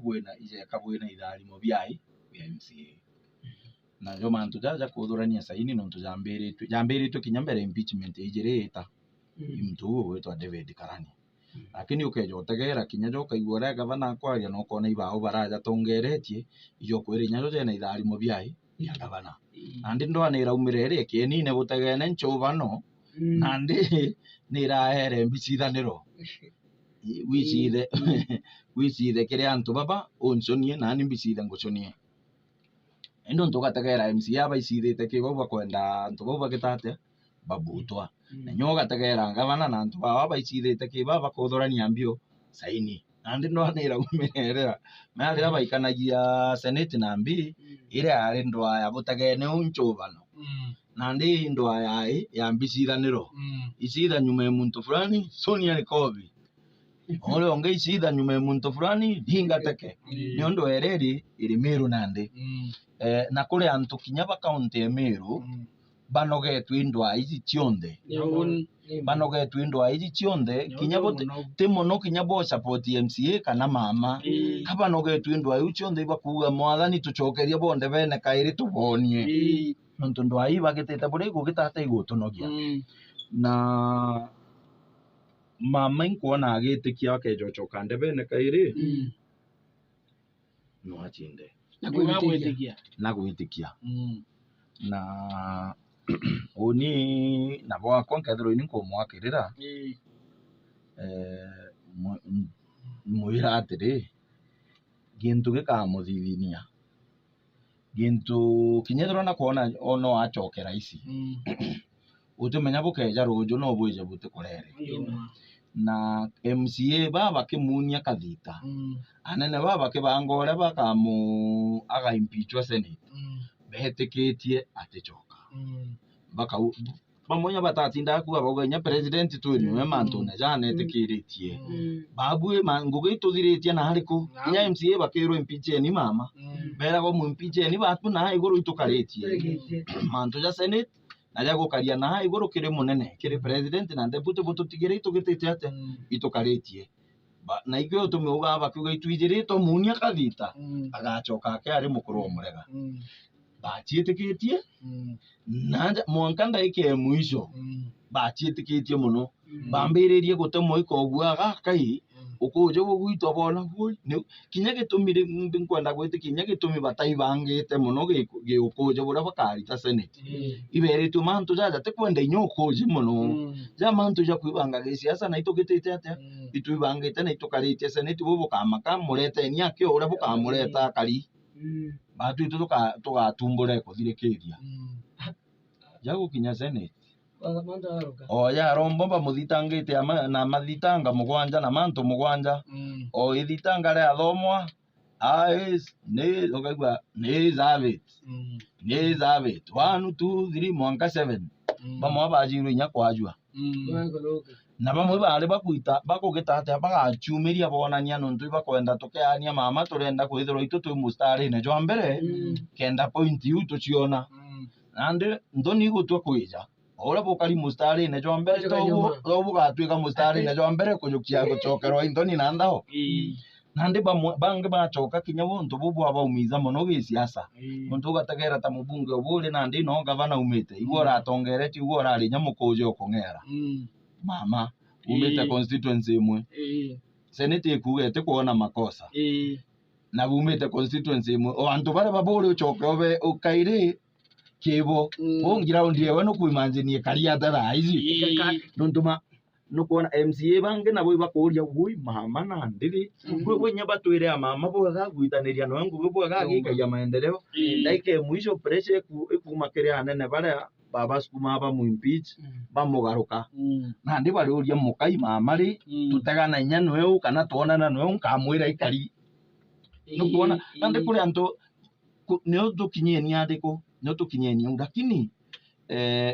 bwena ijeka bwena itharimo biai bia MCA na ndio mantu jaja kuthurania saini nontu jambiritwe kinya mbere impeachment ijirita mtu wetwa David Karani lakini ukeja utegera kinya jo kaigua ra gavana kwaria no kona ibao baraja tongeretie iyo kwiri nyajo jena itharimo biai bia gavana andi ndo ni raumirere kienine butegene nchovano nandi ni rahere mbicithaniro wicithe kiri antu baba unconie nani mbicithe nguconie endo ntugategera MCA abaicithite kibo bakwenda antu bau bagitate babutwa na nyoga tegera gavana na antu baba abaicithite kibo bakuthurania mbio saini nandi ndo ni raumirere mari abaikanagia senate na mbi ire ari ndo ya butegene unchovano nandi ndo ya mbicithaniro icitha nyume muntu fulani Sonia Nikobi ole onge icitha nyume muntu fulani dingateke niondo ereri iri Meru nandi na kuri antu kinya ba county ya Meru banogetwe indwa ici cionthe banogetwe indwa ici cionthe kinya bote timo no kinya bo support MCA kana mama kabanogetwe indwa ici cionthe bakuga mwathani tucokerie bonde bene kairi tubonie nontu ndwa i bagitete buri gugitata igutunogia na mama inkuona agitikia akejocoka ndebene kairi no achinde na gwitikia na oni na bwa konkethero ni nkumwakirira mwira atiri gintu gikamuthithinia gintu kinyethero na kuona ono achokera ici utumenya bukeja rujo no bwije butikurere na MCA baba kimunia kathita anene baba kibangore bakamu aga impeachwa senate behetikitie atichoka baka bamonya batatinda kuba bagenya president tu ni mantu na jana etikiritie babu manguge tuthiritie na hariku kinya MCA bakiro impeach ni mama bera go mu impeach ni batu na iguru itukaritie mantu ja senate naja gukaria na iguru kiri munene kiri president na deputy bututigire itugitite ate itukaritie na igyo tumiuga bakiuga itwijirito munia kathita agachoka ake ari mukuru omurega bachietikitie naja mwankanda ike mwisho bachietikitie muno bambiririe gutemo ikogwaga kai ukuje gugwitwa bona bwo kinya gitumire nkwenda gwite kinya gitumi bataibangite muno ukuje bura bakari ta senate iberitu mantu jaja tekwenda inyokuje muno ja mantu ja kwibanga gisiasa na itugitite ate itubangite na itukarite senate bo bukamaka murete ni akyo ura bukamureta kari batu itu tugatumbure kuthirikiria jago kinya senate ya rombo bamuthitangite na mathitanga mugwanja na mantu mugwanja o ithitanga ria thomwa ne okaigwa ne zavit 1 2 3 mwanka 7 bamwe bajirwe nya kwajua na bamwe bari bakuita bakugitata bagachumiria bonania nontu bakwenda tukeania mama turenda kwithirwa itu twi mustari ne jwa mbere kenda point yu tuciona ande ndoni gutwa kwija ora bokari mustari ne jwa mbere to bugatwika mustari ne jwa mbere kujukia gucokerwa indoni nandao nande bange bacoka kinya buntu bubu abaumiza muno gisiasa muntu gategera ta mubunge obule nande no gavana umite igora atongereti igora ari nyamukuje okongera mama umite constituency imwe senate ikugete kuona makosa na umite constituency imwe o antu bare babule ucoke obe ukaire kibo bongira ndiye wano kuimanzinie karia dara izi ndontuma nukuona MCA bange nabo bakuria gui mama na ndiri gwe nyabatwire mama bo gagwitaniria no ngo bo gagika maendeleo like mwisho pressure ikumakire anene bare baba sukuma ba mu impeach bamugaruka na ndi bari uria mukai mama ri tutegana inya nwe kana tuonana nwe nkamwira ikari nukuona nande kuri anto nyo tukinyeni adiko no tukinyeni lakini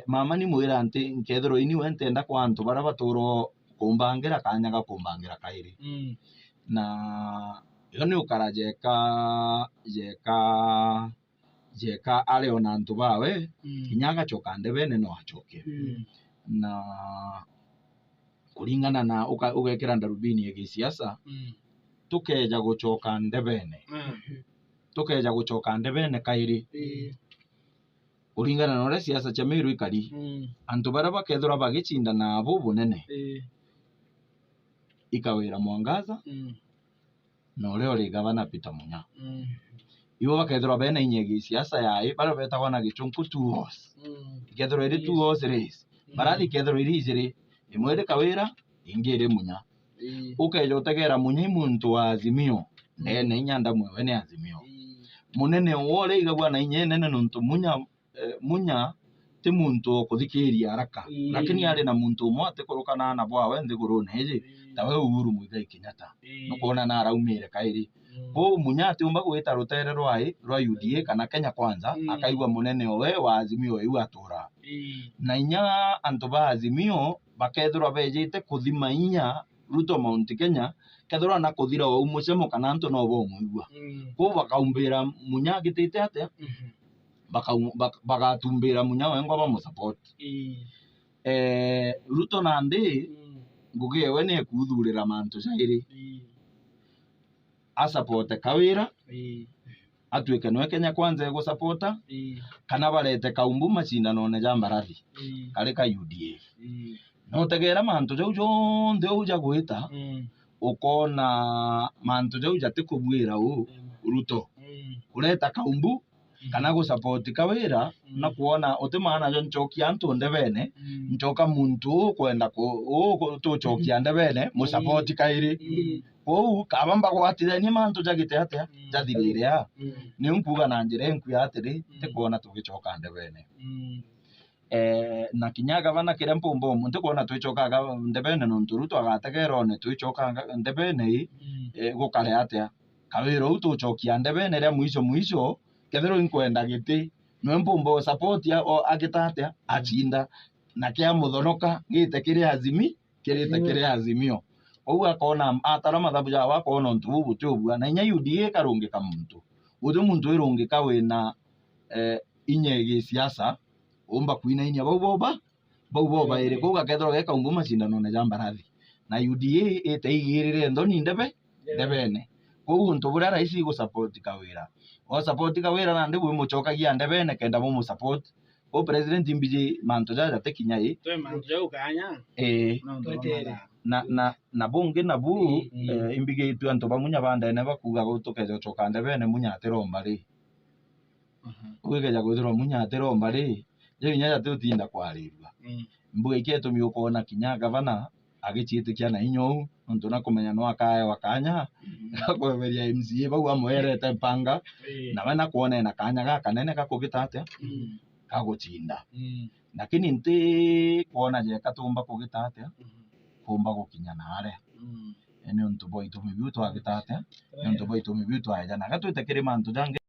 mama ni mwira ante nkethero ini wentenda kwa antu bara baturo kumbangira kanyaga kumbangira kairi na yo ni ukarajeka jeka ale ona antu bawe kinyaga chokande bene no achoke na kulingana na ugekera ndarubini ya kisiasa tukeja gucoka ndebene tukeja gucoka ndebene kairi uringana na uria siasa cia Meru ikari antu baria bakethura bagicinda nabo bunene ikawira Mwangaza na uria uri gavana Peter Munya ibo bakethura bena inyegi siasa yae baria betagwa na gichunku 2 horse ikethura iri 2 horse race barathi ikethura iri ijiri imwe iri Kawira ingi iri Munya ukeja utegera Munya muntu wa Azimio nene inyanda mwewe ni Azimio munene wore igagwa na inye nene nuntu Munya ti muntu kuthikiria haraka lakini ari na muntu umwe atikurukana na bwawe nthigurune iji tawe Uhuru Muigai Kenyatta nukuona na araumire kairi ko Munya atiumba gwita rutere rwa UDA kana Kenya Kwanza akaigwa munene owe wa Azimio iu atura na inya antu ba Azimio bakethura bejite kuthima inya Ruto Mount Kenya kethura na kuthira o mucemo kana antu no bo muigwa ko bakaumbira Munya gitite atia bagatumbira Munya wengo ba mu support Ruto nandi ngugi ewe ne kuthurira mantu jairi a support Kawira atuike no Kenya Kwanza ego supporta kana barete kaumbu macindano ne jambarathi kare ka UDA no tegera mantu jau jonthe uja gwita ukona mantu jau jatikubwira Ruto ureta kaumbu kana go support Kawira na kuona utimana jo nchokia antu ndebene nchoka muntu kwenda ko to chokia ndebene mu support kairi kabamba gwatithania mantu jagite atia jathiriria ni unkuga na njire enku atiri tikuona tugicoka ndebene na kinya gavana kire mpombo muntu kuona tuicoka ndebene nuntu Ruto agategera one tuicoka ndebene gukare atia Kawira utucokia ndebene ria mwisho kethero inkwenda giti no mpombo support ya agitatia achinda na kia muthonoka gite kire Azimio ou akona atara mathabu ja wakona ntu butubua na inya UDA karungika muntu uthe muntu irungika wina inyegi siasa umba kuinainia bau boba ire ko gakethro geka umbu macindano na jambarathi na UDA iteigirire ndoni ndebene ko untu buria raisi go support Kawira o support Kawira na ndi mucokagia ndebene kenda mu support ko president mbiji mantu jaja tekinya twe mantu jau kanya na bunge na bu imbige itu antu bamunya bandene bakuga gutukeja coka ndebene Munya atiromba ri ugeja guthiro Munya atiromba ri je nya tutinda kwarirwa mbuge iketo mi ukona kinya gavana agiciitikia na inyo nuntu na kumenya no akae wakanya gakweberia MCA bau amwerete mpanga na bana kuona na kanya gaka nene gakugita atia gagutinda lakini nti kuona je katumba kugita atia kumba gukinya nare ene untu boy to mibuto agita atia untu boy to mibuto aja na gatwite kiri mantu jange